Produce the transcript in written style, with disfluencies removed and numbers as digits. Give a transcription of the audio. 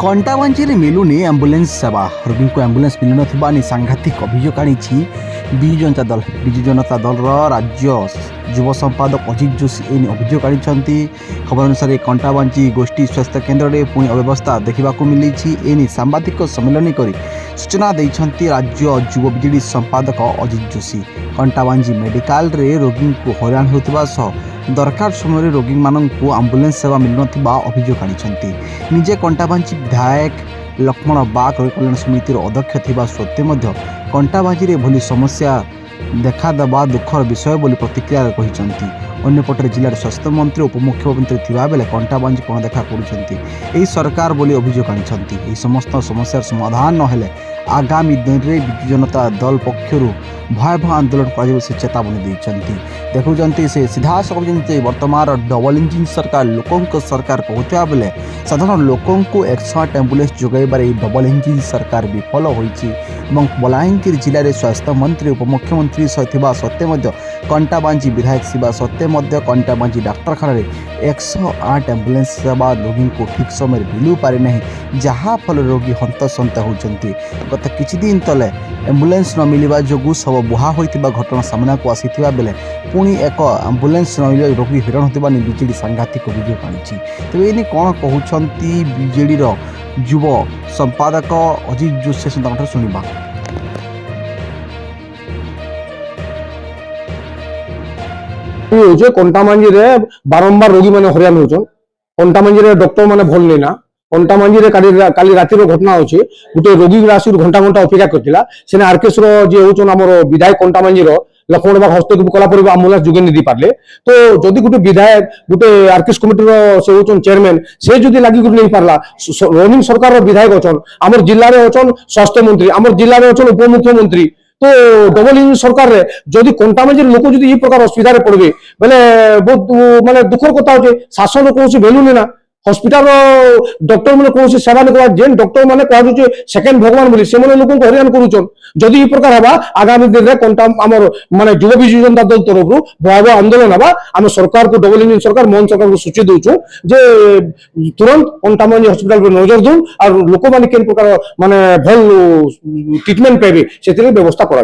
Kantabanji मिलूनी ambulance सेवा रोगी को एम्बुलेंस मिलू ना सांघातिक अभियोग आनी विजु जनता दल राज्य युव संपादक अजित जोशी एने अभियोग आनी। खबर अनुसार कंटाबांजी गोष्ठी स्वास्थ्य केन्द्र में पुणी अव्यवस्था देखा मिली। एने सांबादिक सम्मेलन कर सूचना देते राज्य युव विजेडी संपादक अजित जोशी। कंटाबांजी मेडिकल रे रोगी को हैरान होता दरकार समय रोगी मानू आम्बुलेंस सेवा मिलू ना अभियोग आनी। निजे कंटाबांजी विधायक लक्ष्मण बाग कल्याण समितिर अध्यक्ष थिबा सत्त्वे कंटाबांजी भली समस्या देखादेवा दुखर विषय बोली प्रतिक्रिया कहते। अन्यपटे जिलार स्वास्थ्य मंत्री उपमुख्यमंत्री थिबा बेले कंटाबांजी कोण देखा करुछंती सरकार बोली अभियोग आनी। समस्त समस्यार समाधान नहेले आगामी दिन में विजु जनता दल पक्षर भयावह आंदोलन कर चेतावनी देते। देखुं से सीधा सब वर्तमान डबल इंजिन सरकार लोकों सरकार कहता बेले साधारण लोकों को 108 एम्बुलेंस जोगाइबार डबल इंजिन सरकार विफल होती। बलांगीर जिले में स्वास्थ्य मंत्री उपमुख्यमंत्री सत्त्वे कंटाबांजी विधायक थिबा सत्त्वे कंटाबांजी डाक्तखाना 108 एम्बुलेंस सेवा रोगी को ठीक समय मिलू पारि नहीं, जहाँ फल रोगी हंतसंत होती। गत किछि दिन तले एम्बुलेंस न मिलवा जोगु सब बुहा होइतिबा घटना सामना को आसीथिबा बेले पुणी एक एम्बुलेंस न मिलवा रोगी हैरान होतिबा नि बीजेडी सांघातिक अभियोग आनी। तेबे एने कोन कहउछंती बीजेडी रो युव संपादक अजित जोशी सुनिबा। कंटाबांजी रे बारंबार रोगी मैंने हरियाण होचन। कंटाबांजी रे डॉक्टर मैंने भल नहीं ना। कंटाबांजी रे काली राति घटना होची गोटे रोगी आसी घंटा घंटा अपेक्षा करथिला सेने आरकेएस रो जे होचन हमर विधायक कंटाबांजी रो लक्ष्मण बाग हस्तक्षेप कला पर एम्बुलेंस जुगे नहीं दी पारले। तो जदि गोटे विधायक गोटे आरकेएस कमिटी रो से होचन चेयरमैन से जदि लागी कर नहीं पारला रनिंग सरकार रो विधायक होचन हमर जिल्ला रे होचन स्वास्थ्य मंत्री हमर जिल्ला रे होचन उपमुख्यमंत्री। तो डबल इंजिन सरकार रे जदि कंटाबांजी लोक जदि ये प्रकार असुविधा पड़े बेले बहुत माने दुखर कथा होचे। शासन कौन वैल्यू नहीं ना हॉस्पिटल डॉक्टर मैंने कौन सेवा नहीं जेन डॉक्टर मैंने कह सेकेंड भगवान बोली से लोक हरियाण करुचन। जदि ये प्रकार हवा आगामी दिन में कंटा आमर माने युव विजु जनता दल तरफ भयावह आंदोलन हवा। आम सरकार को डबल इंजिन सरकार मोहन सरकार को सूची दूचु जे तुरंत कंटाबांजी हॉस्पिटल पर नजर दू और लोक मैंने केन प्रकार माने भल ट्रिटमेंट पाइबे से व्यवस्था करा।